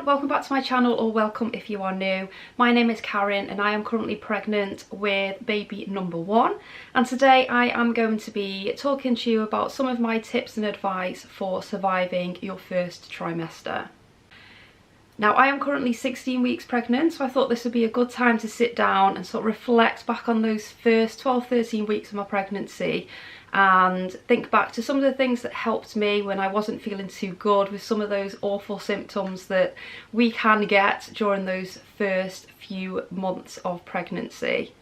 welcome back to my channel, or welcome if you are new. My name is Karen and I am currently pregnant with baby number 1, and today I am going to be talking to you about some of my tips and advice for surviving your first trimester. Now, I am currently 16 weeks pregnant, so I thought this would be a good time to sit down and sort of reflect back on those first 12-13 weeks of my pregnancy and think back to some of the things that helped me when I wasn't feeling too good with some of those awful symptoms that we can get during those first few months of pregnancy.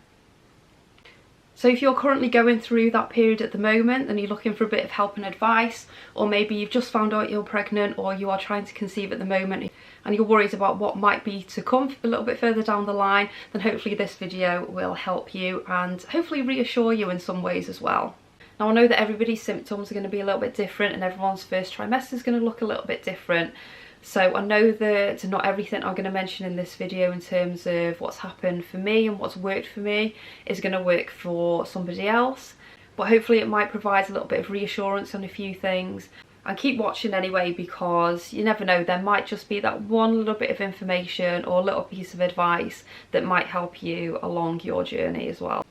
So if you're currently going through that period at the moment and you're looking for a bit of help and advice, or maybe you've just found out you're pregnant or you are trying to conceive at the moment and you're worried about what might be to come a little bit further down the line, then hopefully this video will help you and hopefully reassure you in some ways as well. Now, I know that everybody's symptoms are going to be a little bit different and everyone's first trimester is going to look a little bit different. So I know that not everything I'm going to mention in this video in terms of what's happened for me and what's worked for me is going to work for somebody else. But hopefully it might provide a little bit of reassurance on a few things. And keep watching anyway, because you never know, there might just be that one little bit of information or a little piece of advice that might help you along your journey as well.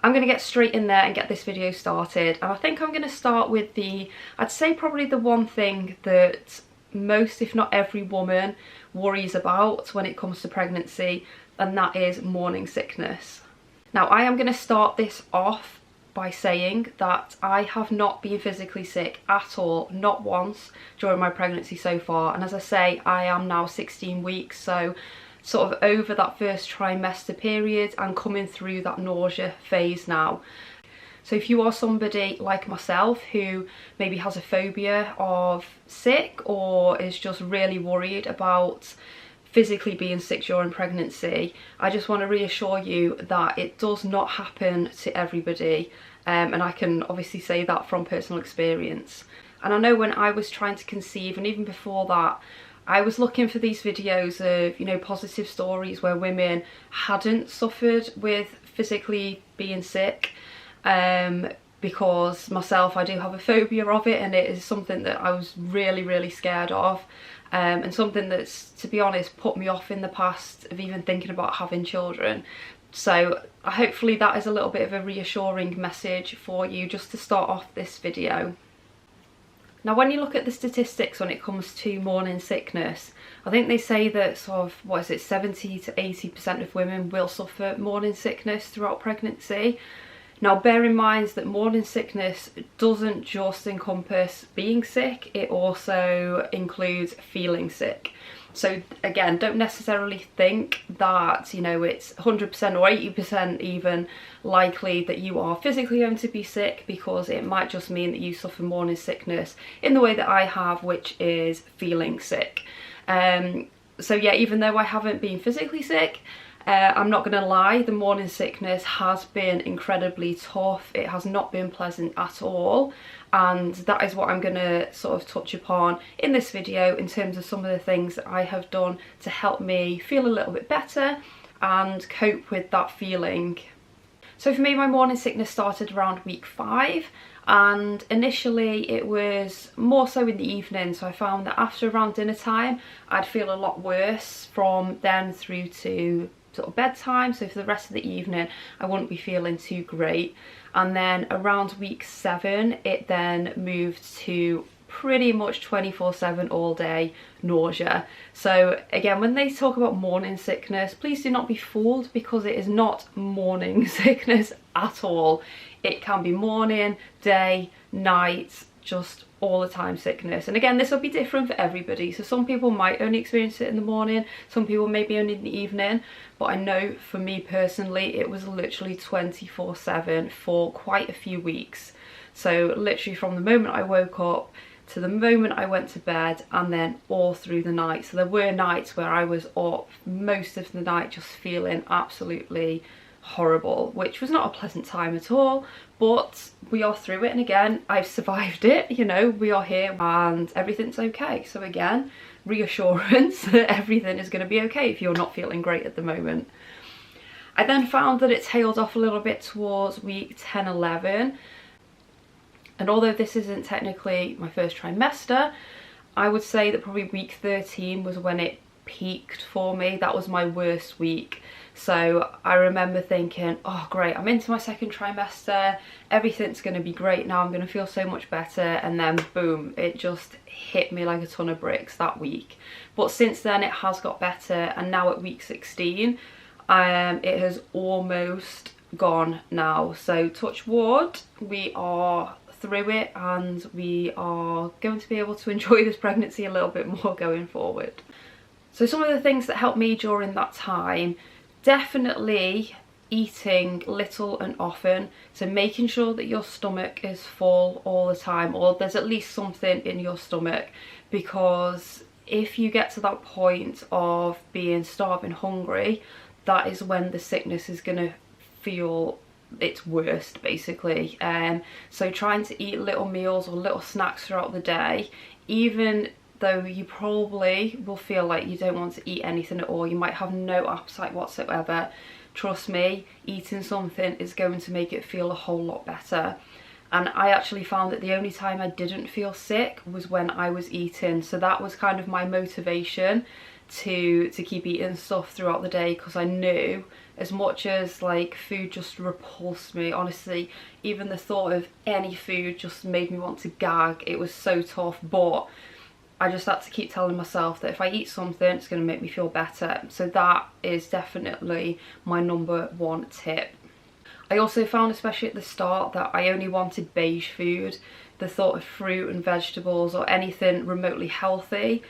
I'm going to get straight in there and get this video started, and I think I'm going to start with I'd say probably the one thing that most, if not every woman, worries about when it comes to pregnancy, and that is morning sickness. Now, I am going to start this off by saying that I have not been physically sick at all, not once during my pregnancy so far, and as I say, I am now 16 weeks, so sort of over that first trimester period and coming through that nausea phase now. So if you are somebody like myself who maybe has a phobia of sick or is just really worried about physically being sick during pregnancy, I just want to reassure you that it does not happen to everybody, and I can obviously say that from personal experience. And I know when I was trying to conceive, and even before that, I was looking for these videos of, you know, positive stories where women hadn't suffered with physically being sick, because myself, I do have a phobia of it, and it is something that I was really scared of, and something that's, to be honest, put me off in the past of even thinking about having children. So hopefully that is a little bit of a reassuring message for you just to start off this video. Now, when you look at the statistics when it comes to morning sickness, I think they say that sort of, 70 to 80% of women will suffer morning sickness throughout pregnancy. Now, bear in mind that morning sickness doesn't just encompass being sick, it also includes feeling sick. So again, don't necessarily think that, you know, it's 100% or 80% even likely that you are physically going to be sick, because it might just mean that you suffer morning sickness in the way that I have, which is feeling sick. So yeah, even though I haven't been physically sick, I'm not going to lie, the morning sickness has been incredibly tough. It has not been pleasant at all, and that is what I'm going to sort of touch upon in this video in terms of some of the things that I have done to help me feel a little bit better and cope with that feeling. So for me, my morning sickness started around week 5, and initially it was more so in the evening, so I found that after around dinner time I'd feel a lot worse from then through to sort of bedtime, so for the rest of the evening I wouldn't be feeling too great. And then around week 7 it then moved to pretty much 24/7 all day nausea. So again, when they talk about morning sickness, please do not be fooled, because it is not morning sickness at all. It can be morning, day, night, just all the time sickness. And again, this will be different for everybody, so some people might only experience it in the morning, some people maybe only in the evening, but I know for me personally it was literally 24/7 for quite a few weeks. So literally from the moment I woke up to the moment I went to bed, and then all through the night. So there were nights where I was up most of the night just feeling absolutely horrible, which was not a pleasant time at all, but we are through it, and again, I've survived it, you know, we are here and everything's okay. So again, reassurance that everything is going to be okay if you're not feeling great at the moment. I then found that it tailed off a little bit towards week 10-11, and although this isn't technically my first trimester, I would say that probably week 13 was when it peaked for me. That was my worst week. So I remember thinking, oh great, I'm into my second trimester, everything's going to be great now, I'm going to feel so much better, and then boom, it just hit me like a ton of bricks that week. But since then it has got better, and now at week 16 it has almost gone now. So touch wood, we are through it and we are going to be able to enjoy this pregnancy a little bit more going forward. So some of the things that helped me during that time, definitely eating little and often, so making sure that your stomach is full all the time, or there's at least something in your stomach, because if you get to that point of being starving hungry, that is when the sickness is going to feel its worst, basically. So trying to eat little meals or little snacks throughout the day, even though you probably will feel like you don't want to eat anything at all, you might have no appetite whatsoever, trust me, eating something is going to make it feel a whole lot better. And I actually found that the only time I didn't feel sick was when I was eating, so that was kind of my motivation to keep eating stuff throughout the day, because I knew, as much as like food just repulsed me, honestly, even the thought of any food just made me want to gag. It was so tough, but I just had to keep telling myself that if I eat something, it's going to make me feel better. So that is definitely my #1 tip. I also found, especially at the start, that I only wanted beige food. The thought of fruit and vegetables or anything remotely healthy,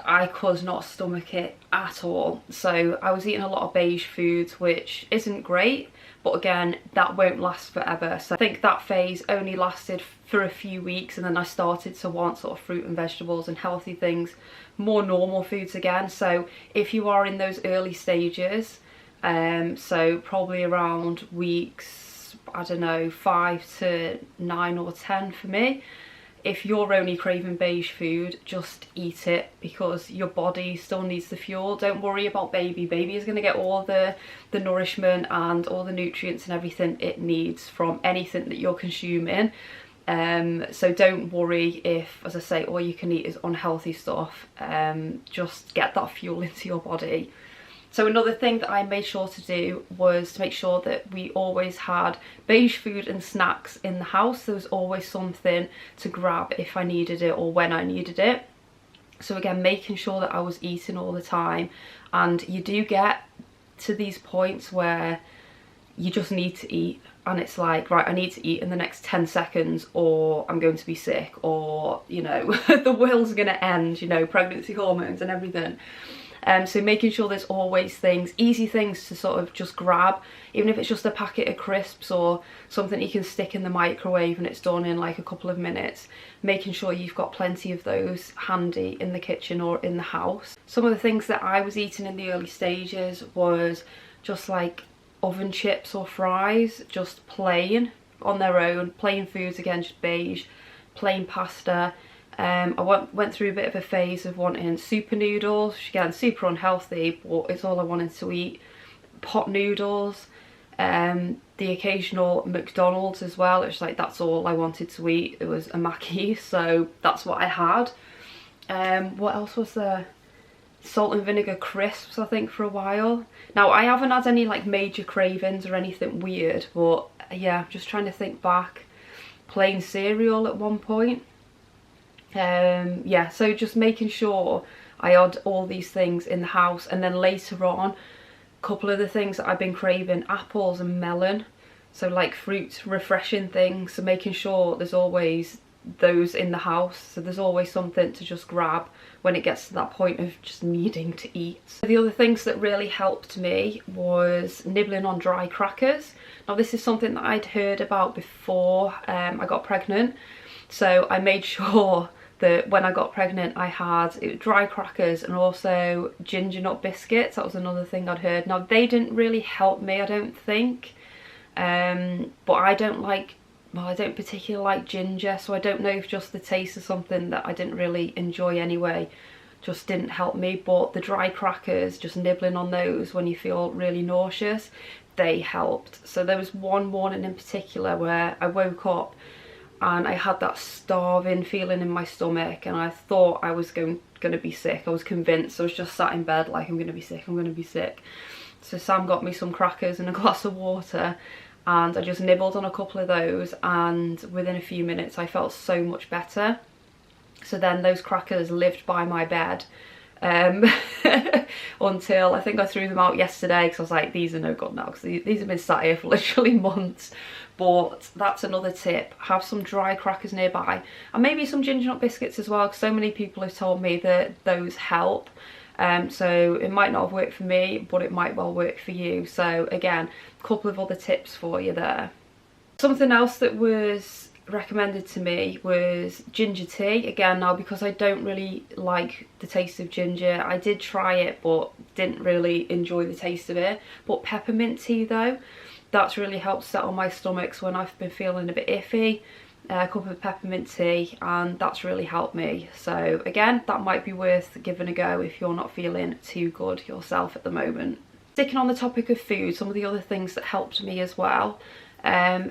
I could not stomach it at all. So I was eating a lot of beige foods, which isn't great, but again, that won't last forever. So I think that phase only lasted for a few weeks, and then I started to want sort of fruit and vegetables and healthy things, more normal foods again. So if you are in those early stages, so probably around weeks, I don't know, 5 to 9 or 10 for me, if you're only craving beige food, just eat it, because your body still needs the fuel. Don't worry about baby. Baby is going to get all the nourishment and all the nutrients and everything it needs from anything that you're consuming. So don't worry if, as I say, all you can eat is unhealthy stuff. Just get that fuel into your body. So another thing that I made sure to do was to make sure that we always had beige food and snacks in the house. There was always something to grab if I needed it or when I needed it. So again, making sure that I was eating all the time. And you do get to these points where you just need to eat, and it's like, right, I need to eat in the next 10 seconds or I'm going to be sick, or, you know, the world's gonna end, you know, pregnancy hormones and everything. So making sure there's always things, easy things to sort of just grab, even if it's just a packet of crisps or something you can stick in the microwave and it's done in like a couple of minutes. Making sure you've got plenty of those handy in the kitchen or in the house. Some of the things that I was eating in the early stages was just like oven chips or fries, just plain on their own, plain foods, again just beige, plain pasta. I went through a bit of a phase of wanting super noodles, which again super unhealthy, but it's all I wanted to eat. Pot noodles, the occasional McDonald's as well. It's like that's all I wanted to eat. It was a Mackie, so that's what I had. What else was there? Salt and vinegar crisps, I think, for a while. Now I haven't had any like major cravings or anything weird, but yeah, just trying to think back. Plain cereal at one point. Yeah, so just making sure I had all these things in the house. And then later on, a couple of the things that I've been craving, apples and melon, so like fruit refreshing things, so making sure there's always those in the house, so there's always something to just grab when it gets to that point of just needing to eat. The other things that really helped me was nibbling on dry crackers. Now this is something that I'd heard about before I got pregnant, so I made sure that when I got pregnant I had dry crackers and also ginger nut biscuits. That was another thing I'd heard. Now they didn't really help me, I don't think, but I don't like, well, I don't particularly like ginger, so I don't know if just the taste of something that I didn't really enjoy anyway just didn't help me. But the dry crackers, just nibbling on those when you feel really nauseous, they helped. So there was one morning in particular where I woke up and I had that starving feeling in my stomach, and I thought I was going to be sick. I was convinced. I was just sat in bed like, I'm going to be sick, I'm going to be sick. So Sam got me some crackers and a glass of water, and I just nibbled on a couple of those, and within a few minutes I felt so much better. So then those crackers lived by my bed until I think I threw them out yesterday, because I was like, these are no good now, because these have been sat here for literally months. But that's another tip: have some dry crackers nearby, and maybe some ginger nut biscuits as well, because so many people have told me that those help. So it might not have worked for me, but it might well work for you. So again, a couple of other tips for you there. Something else that was recommended to me was ginger tea. Again, now, because I don't really like the taste of ginger, I did try it but didn't really enjoy the taste of it. But peppermint tea though, that's really helped settle my stomachs when I've been feeling a bit iffy. A cup of peppermint tea, and that's really helped me. So again, that might be worth giving a go if you're not feeling too good yourself at the moment. Sticking on the topic of food, some of the other things that helped me as well.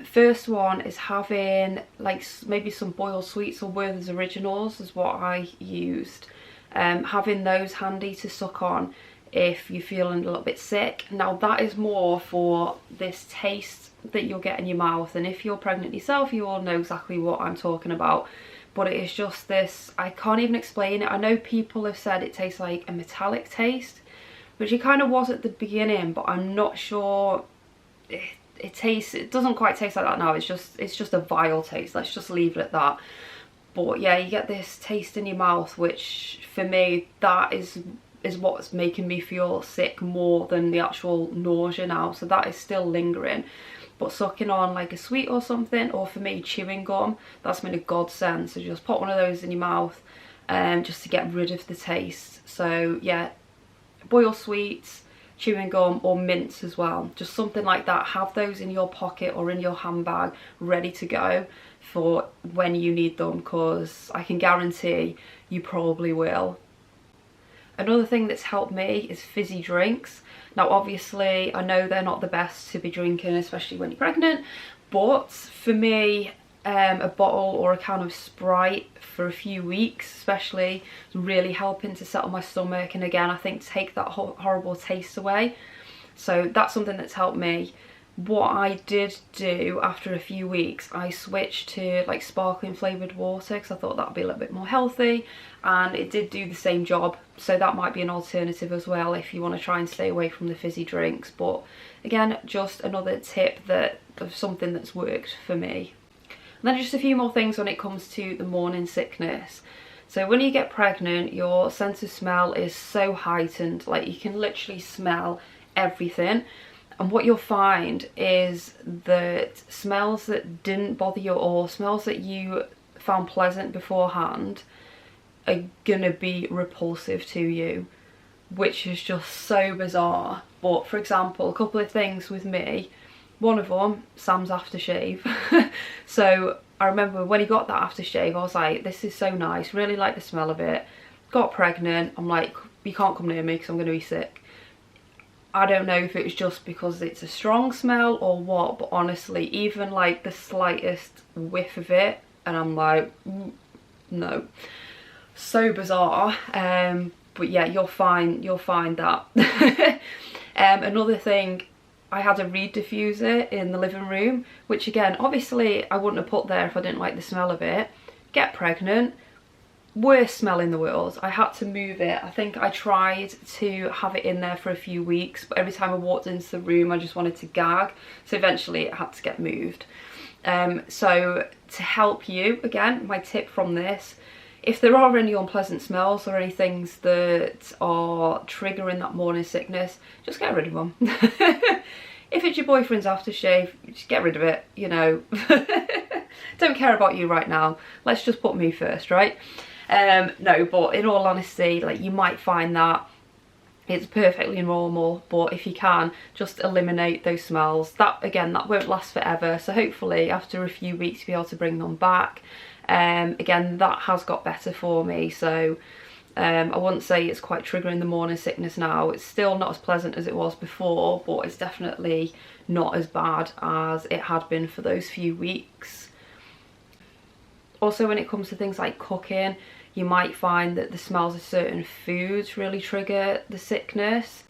First one is having like maybe some boiled sweets or Werther's Originals is what I used. Having those handy to suck on if you're feeling a little bit sick. Now that is more for this taste that you'll get in your mouth, and if you're pregnant yourself, you all know exactly what I'm talking about. But it is just this, I can't even explain it. I know people have said it tastes like a metallic taste, which it kind of was at the beginning, but I'm not sure. It doesn't quite taste like that now. It's just a vile taste. Let's just leave it at that. But yeah, you get this taste in your mouth, which for me, that is what's making me feel sick more than the actual nausea now. So that is still lingering. But sucking on like a sweet or something, or for me chewing gum, that's been a godsend. So just put one of those in your mouth just to get rid of the taste. So yeah, boiled sweets, chewing gum, or mints as well, just something like that. Have those in your pocket or in your handbag ready to go for when you need them, because I can guarantee you probably will. Another thing that's helped me is fizzy drinks. Now obviously I know they're not the best to be drinking, especially when you're pregnant, but for me a bottle or a can of Sprite for a few weeks especially is really helping to settle my stomach, and again I think take that horrible taste away. So that's something that's helped me. What I did do after a few weeks, I switched to like sparkling flavoured water, because I thought that would be a little bit more healthy, and it did do the same job. So that might be an alternative as well if you want to try and stay away from the fizzy drinks. But again, just another tip of something that's worked for me. And then just a few more things when it comes to the morning sickness. So when you get pregnant, your sense of smell is so heightened, like you can literally smell everything. And what you'll find is that smells that didn't bother you, or smells that you found pleasant beforehand, are gonna be repulsive to you, which is just so bizarre. But for example, a couple of things with me. One of them, Sam's aftershave. So I remember when he got that aftershave, I was like, this is so nice, really like the smell of it. Got pregnant, I'm like, you can't come near me because I'm going to be sick. I don't know if it was just because it's a strong smell or what, but honestly, even like the slightest whiff of it, and I'm like, no. So bizarre. But yeah, you'll find that. Another thing, I had a reed diffuser in the living room, which again, obviously I wouldn't have put there if I didn't like the smell of it. Get pregnant, worst smell in the world. I had to move it. I think I tried to have it in there for a few weeks, but every time I walked into the room I just wanted to gag, so eventually it had to get moved. So to help you, again, my tip from this, if there are any unpleasant smells or any things that are triggering that morning sickness, just get rid of them. If it's your boyfriend's aftershave, just get rid of it, you know. Don't care about you right now. Let's just put me first, right? No, but in all honesty, like, you might find that it's perfectly normal, but if you can, just eliminate those smells. That, again, that won't last forever, so hopefully after a few weeks you'll be able to bring them back. Again, that has got better for me, so I wouldn't say it's quite triggering the morning sickness now. It's still not as pleasant as it was before, but it's definitely not as bad as it had been for those few weeks. Also, when it comes to things like cooking, you might find that the smells of certain foods really trigger the sickness.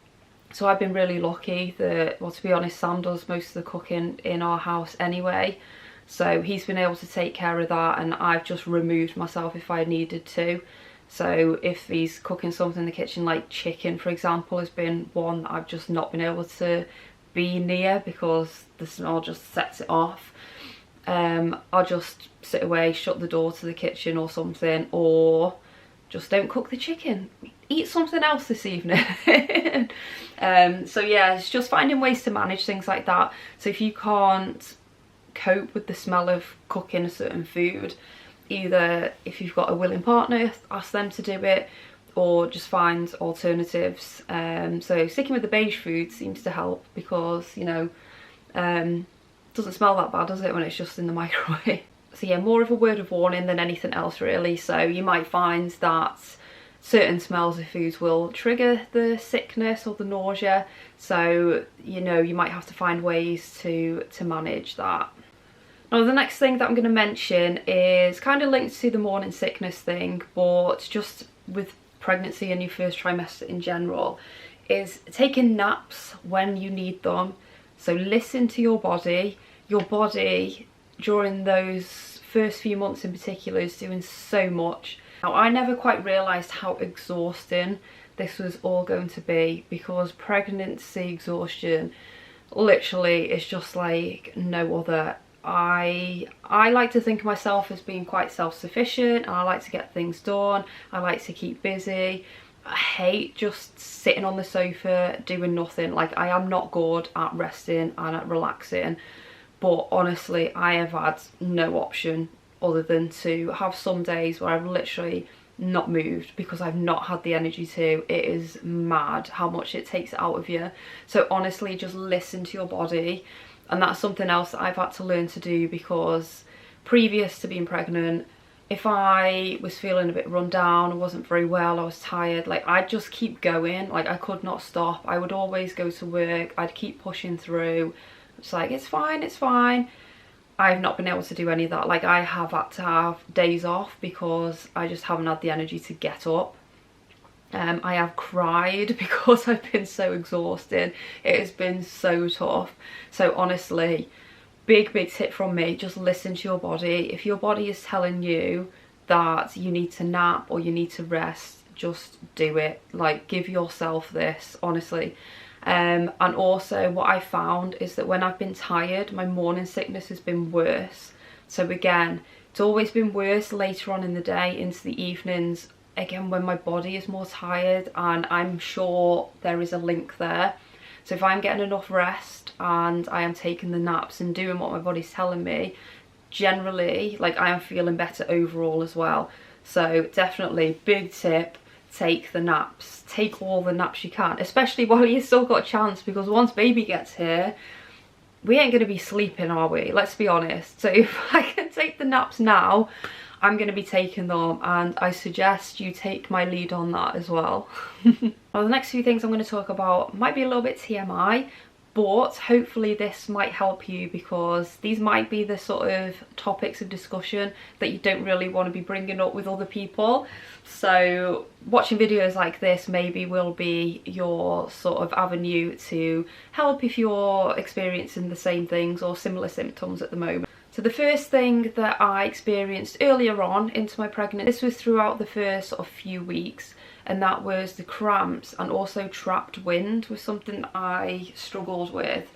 So I've been really lucky that, well, to be honest, Sam does most of the cooking in our house anyway. So he's been able to take care of that, and I've just removed myself if I needed to. So if he's cooking something in the kitchen, like chicken, for example, has been one that I've just not been able to be near because the smell just sets it off. I'll just sit away, shut the door to the kitchen or something, or just don't cook the chicken. Eat something else this evening. So yeah, it's just finding ways to manage things like that. So if you can't cope with the smell of cooking a certain food, either if you've got a willing partner, ask them to do it, or just find alternatives. So sticking with the beige food seems to help because, you know, doesn't smell that bad, does it, when it's just in the microwave? So yeah, more of a word of warning than anything else really. So you might find that certain smells of foods will trigger the sickness or the nausea, so you know, you might have to find ways to manage that. Now the next thing that I'm going to mention is kind of linked to the morning sickness thing, but just with pregnancy and your first trimester in general, is taking naps when you need them. So listen to your body. Your body during those first few months in particular is doing so much. Now I never quite realised how exhausting this was all going to be, because pregnancy exhaustion literally is just like no other. I like to think of myself as being quite self-sufficient, and I like to get things done. I like to keep busy. I hate just sitting on the sofa doing nothing. Like, I am not good at resting and at relaxing, but honestly I have had no option other than to have some days where I've literally not moved because I've not had the energy to. It is mad how much it takes it out of you. So honestly, just listen to your body. And that's something else that I've had to learn to do, because previous to being pregnant, if I was feeling a bit run down, I wasn't very well, I was tired, like I'd just keep going. Like, I could not stop. I would always go to work, I'd keep pushing through. It's like, it's fine, it's fine. I've not been able to do any of that. Like, I have had to have days off because I just haven't had the energy to get up. I have cried because I've been so exhausted. It has been so tough. So honestly, big tip from me, just listen to your body. If your body is telling you that you need to nap or you need to rest, just do it. Like, give yourself this, honestly. And also what I found is that when I've been tired, my morning sickness has been worse. So again, it's always been worse later on in the day, into the evenings, again when my body is more tired, and I'm sure there is a link there. So if I'm getting enough rest and I am taking the naps and doing what my body's telling me, generally, like, I am feeling better overall as well. So definitely, big tip, take the naps. Take all the naps you can, especially while you've still got a chance, because once baby gets here, we ain't going to be sleeping, are we? Let's be honest. So if I can take the naps now, I'm going to be taking them, and I suggest you take my lead on that as well. Now the next few things I'm going to talk about might be a little bit TMI, but hopefully this might help you, because these might be the sort of topics of discussion that you don't really want to be bringing up with other people. So watching videos like this maybe will be your sort of avenue to help if you're experiencing the same things or similar symptoms at the moment. So the first thing that I experienced earlier on into my pregnancy, this was throughout the first sort of few weeks, and that was the cramps and also trapped wind was something I struggled with.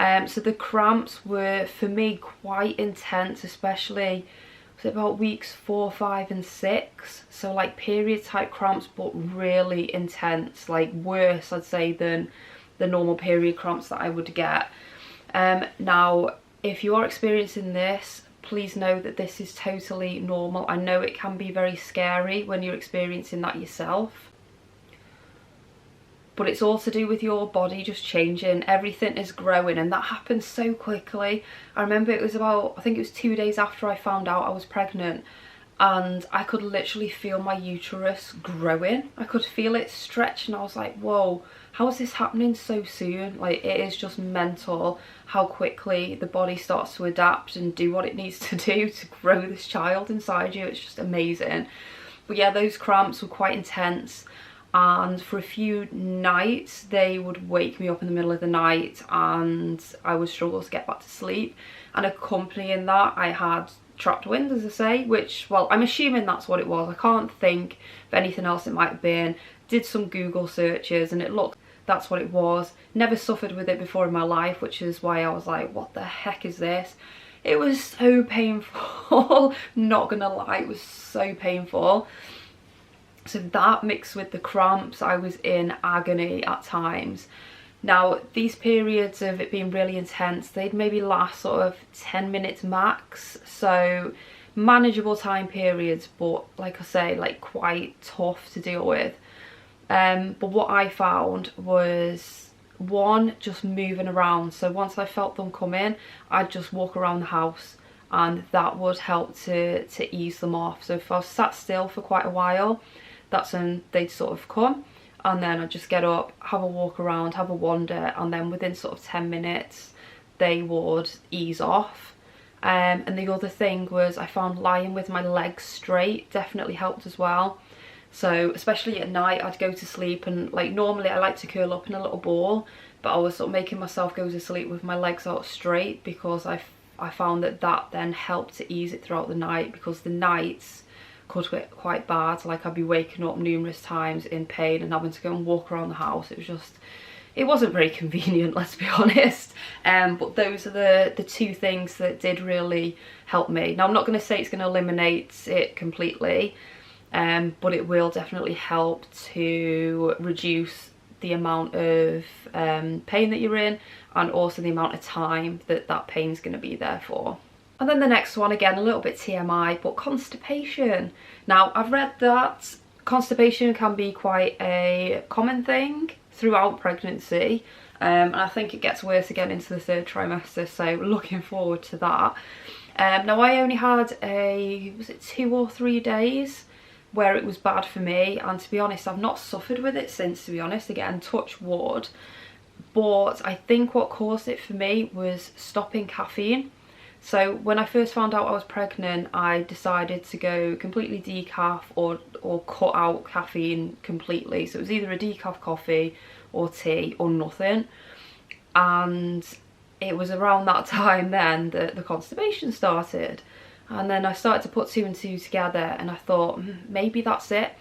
So the cramps were for me quite intense, especially was it about weeks 4, 5 and 6. So like period type cramps, but really intense, like worse I'd say than the normal period cramps that I would get. Now if you are experiencing this, please know that this is totally normal. I know it can be very scary when you're experiencing that yourself, but it's all to do with your body just changing. Everything is growing, and that happens so quickly. I remember it was about, I think it was 2 days after I found out I was pregnant, and I could literally feel my uterus growing. I could feel it stretch, and I was like, whoa, how is this happening so soon? Like, it is just mental how quickly the body starts to adapt and do what it needs to do to grow this child inside you. It's just amazing. But yeah, those cramps were quite intense, and for a few nights they would wake me up in the middle of the night and I would struggle to get back to sleep. And accompanying that, I had trapped wind, as I say, which, well, I'm assuming that's what it was. I can't think of anything else it might have been. Did some Google searches and it looked, that's what it was. Never suffered with it before in my life, which is why I was like, what the heck is this? It was so painful. Not gonna lie, it was so painful. So that mixed with the cramps, I was in agony at times. Now, these periods of it being really intense, they'd maybe last sort of 10 minutes max. So manageable time periods, but like I say, like quite tough to deal with. But what I found was, one, just moving around. So once I felt them come in, I'd just walk around the house and that would help to ease them off. So if I was sat still for quite a while, that's when they'd sort of come. And then I'd just get up, have a walk around, have a wander, and then within sort of 10 minutes they would ease off. And the other thing was, I found lying with my legs straight definitely helped as well. So especially at night, I'd go to sleep and, like, normally I like to curl up in a little ball, but I was sort of making myself go to sleep with my legs out straight, because I found that then helped to ease it throughout the night, because the nights could get quite bad. Like, I'd be waking up numerous times in pain and having to go and walk around the house. It was just, it wasn't very convenient, let's be honest. But those are the two things that did really help me. Now, I'm not going to say it's going to eliminate it completely, but it will definitely help to reduce the amount of pain that you're in, and also the amount of time that pain's going to be there for. And then the next one, again, a little bit TMI, but constipation. Now, I've read that constipation can be quite a common thing throughout pregnancy, and I think it gets worse again into the 3rd trimester, so looking forward to that. Now, I only had was it 2 or 3 days where it was bad for me, and to be honest, I've not suffered with it since, to be honest. Again, touch wood. But I think what caused it for me was stopping caffeine. So when I first found out I was pregnant, I decided to go completely decaf or cut out caffeine completely. So it was either a decaf coffee or tea or nothing. And it was around that time then that the constipation started. And then I started to put 2 and 2 together, and I thought, maybe that's it.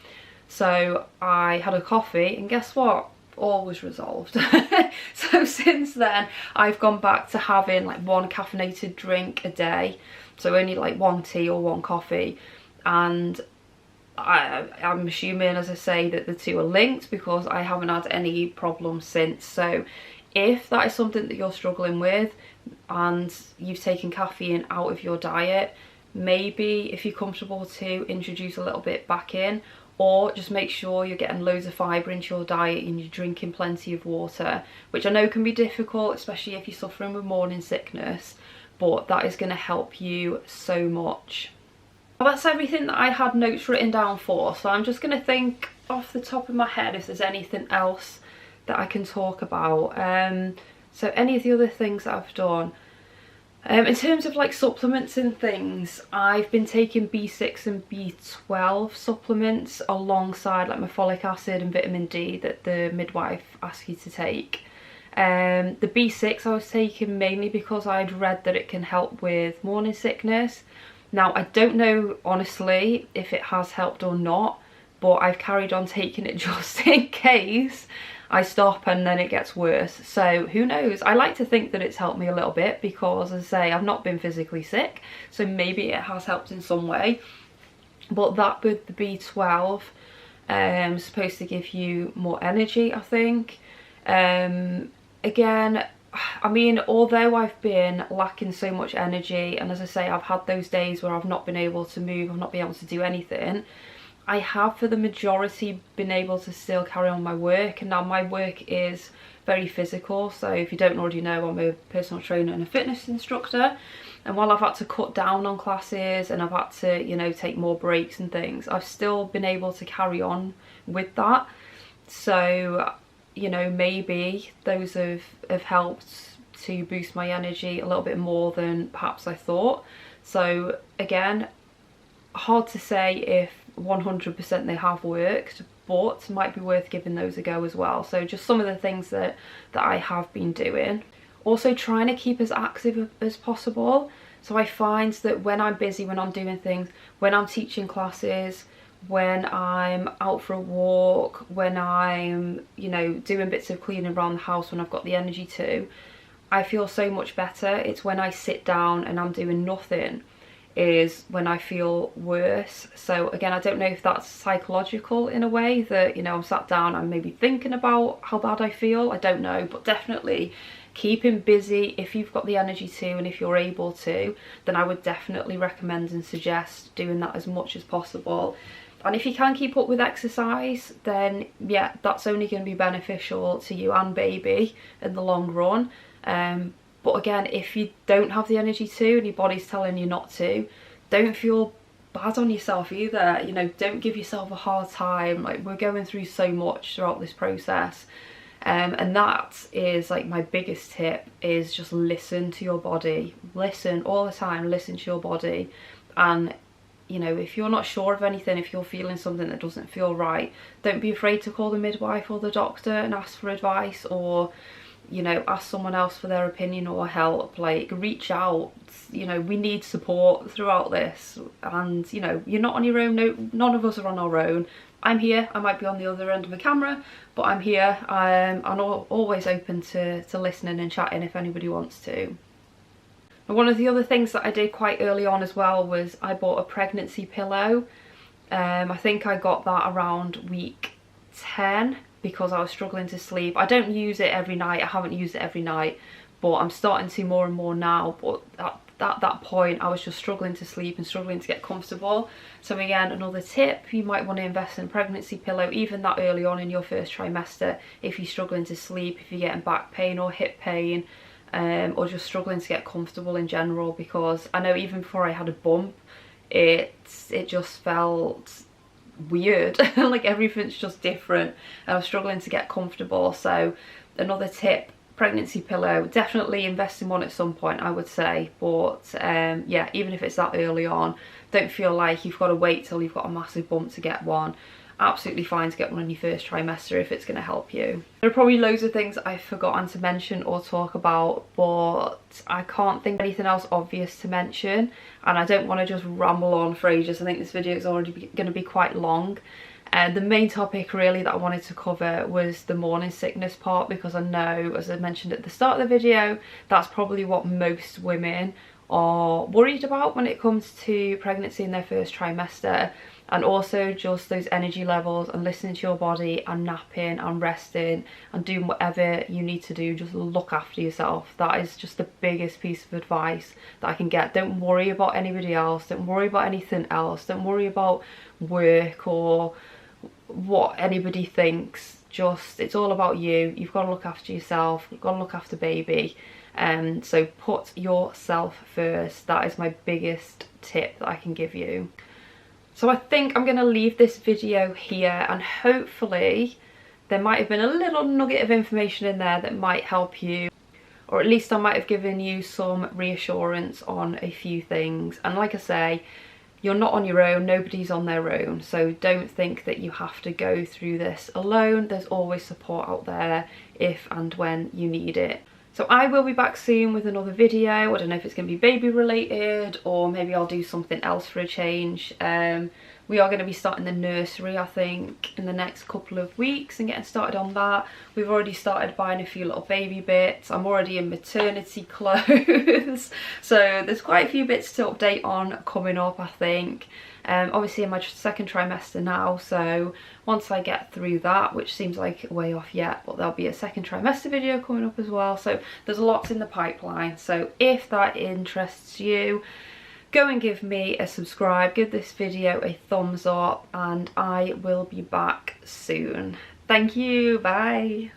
So I had a coffee, and guess what? All was resolved. So since then, I've gone back to having like 1 caffeinated drink a day. So only like 1 tea or 1 coffee. And I'm assuming, as I say, that the two are linked, because I haven't had any problems since. So if that is something that you're struggling with and you've taken caffeine out of your diet, maybe if you're comfortable to introduce a little bit back in, or just make sure you're getting loads of fibre into your diet and you're drinking plenty of water, which I know can be difficult, especially if you're suffering with morning sickness, but that is going to help you so much. Well, that's everything that I had notes written down for, so I'm just going to think off the top of my head if there's anything else that I can talk about. So any of the other things that I've done. In terms of like supplements and things, I've been taking B6 and B12 supplements alongside like my folic acid and vitamin D that the midwife asked you to take. The B6 I was taking mainly because I'd read that it can help with morning sickness. Now, I don't know honestly if it has helped or not, but I've carried on taking it just in case I stop and then it gets worse. So who knows? I like to think that it's helped me a little bit, because, as I say, I've not been physically sick, so maybe it has helped in some way. But that with the B12 is supposed to give you more energy, I think. Again, I mean, although I've been lacking so much energy, and as I say, I've had those days where I've not been able to move, I've not been able to do anything, I have for the majority been able to still carry on my work. And now my work is very physical, so if you don't already know, I'm a personal trainer and a fitness instructor, And while I've had to cut down on classes and I've had to, you know, take more breaks and things, I've still been able to carry on with that. So, you know, maybe those have helped to boost my energy a little bit more than perhaps I thought. So again, hard to say if 100% they have worked, but might be worth giving those a go as well. So just some of the things that I have been doing. Also trying to keep as active as possible. So I find that when I'm busy, when I'm doing things, when I'm teaching classes, when I'm out for a walk, when I'm, you know, doing bits of cleaning around the house when I've got the energy to, I feel so much better. It's when I sit down and I'm doing nothing is when I feel worse. So again, I don't know if that's psychological in a way, that, you know, I'm sat down, I'm maybe thinking about how bad I feel, I don't know, but definitely keeping busy, if you've got the energy to and if you're able to, then I would definitely recommend and suggest doing that as much as possible. And if you can keep up with exercise, then yeah, that's only going to be beneficial to you and baby in the long run. But again, if you don't have the energy to and your body's telling you not to, don't feel bad on yourself either. You know, don't give yourself a hard time. Like, we're going through so much throughout this process. And that is like my biggest tip, is just listen to your body. Listen all the time, listen to your body. And you know, if you're not sure of anything, if you're feeling something that doesn't feel right, don't be afraid to call the midwife or the doctor and ask for advice, or, you know, ask someone else for their opinion or help. Like, reach out. You know, we need support throughout this, and you know, you're not on your own. No, none of us are on our own. I'm here. I might be on the other end of the camera, but I'm here. I'm always open to listening and chatting if anybody wants to. And one of the other things that I did quite early on as well was I bought a pregnancy pillow. I think I got that around week 10 because I was struggling to sleep. I don't use it every night. I haven't used it every night, but I'm starting to more and more now. But at that point, I was just struggling to sleep and struggling to get comfortable. So again, another tip, you might want to invest in a pregnancy pillow even that early on in your first trimester if you're struggling to sleep, if you're getting back pain or hip pain, or just struggling to get comfortable in general. Because I know even before I had a bump, it just felt weird. Like, everything's just different. I was struggling to get comfortable. So another tip, pregnancy pillow, definitely invest in one at some point, I would say. But yeah, even if it's that early on, don't feel like you've got to wait till you've got a massive bump to get one. Absolutely fine to get one in your first trimester if it's going to help you. There are probably loads of things I've forgotten to mention or talk about, but I can't think of anything else obvious to mention, and I don't want to just ramble on for ages. I think this video is already going to be quite long. And the main topic really that I wanted to cover was the morning sickness part, because I know, as I mentioned at the start of the video, that's probably what most women are worried about when it comes to pregnancy in their first trimester. And also just those energy levels, and listening to your body, and napping and resting and doing whatever you need to do. Just look after yourself. That is just the biggest piece of advice that I can get. Don't worry about anybody else. Don't worry about anything else. Don't worry about work or what anybody thinks. Just, it's all about you. You've got to look after yourself. You've got to look after baby. So put yourself first. That is my biggest tip that I can give you. So I think I'm going to leave this video here, and hopefully there might have been a little nugget of information in there that might help you, or at least I might have given you some reassurance on a few things. And like I say, you're not on your own, nobody's on their own, so don't think that you have to go through this alone. There's always support out there if and when you need it. So I will be back soon with another video. I don't know if it's going to be baby related, or maybe I'll do something else for a change. We are going to be starting the nursery, I think, in the next couple of weeks and getting started on that. We've already started buying a few little baby bits. I'm already in maternity clothes. So there's quite a few bits to update on coming up, I think. Obviously in my second trimester now, so once I get through that, which seems like way off yet, but there'll be a second trimester video coming up as well. So there's lots in the pipeline. So if that interests you, go and give me a subscribe, give this video a thumbs up, and I will be back soon. Thank you, bye.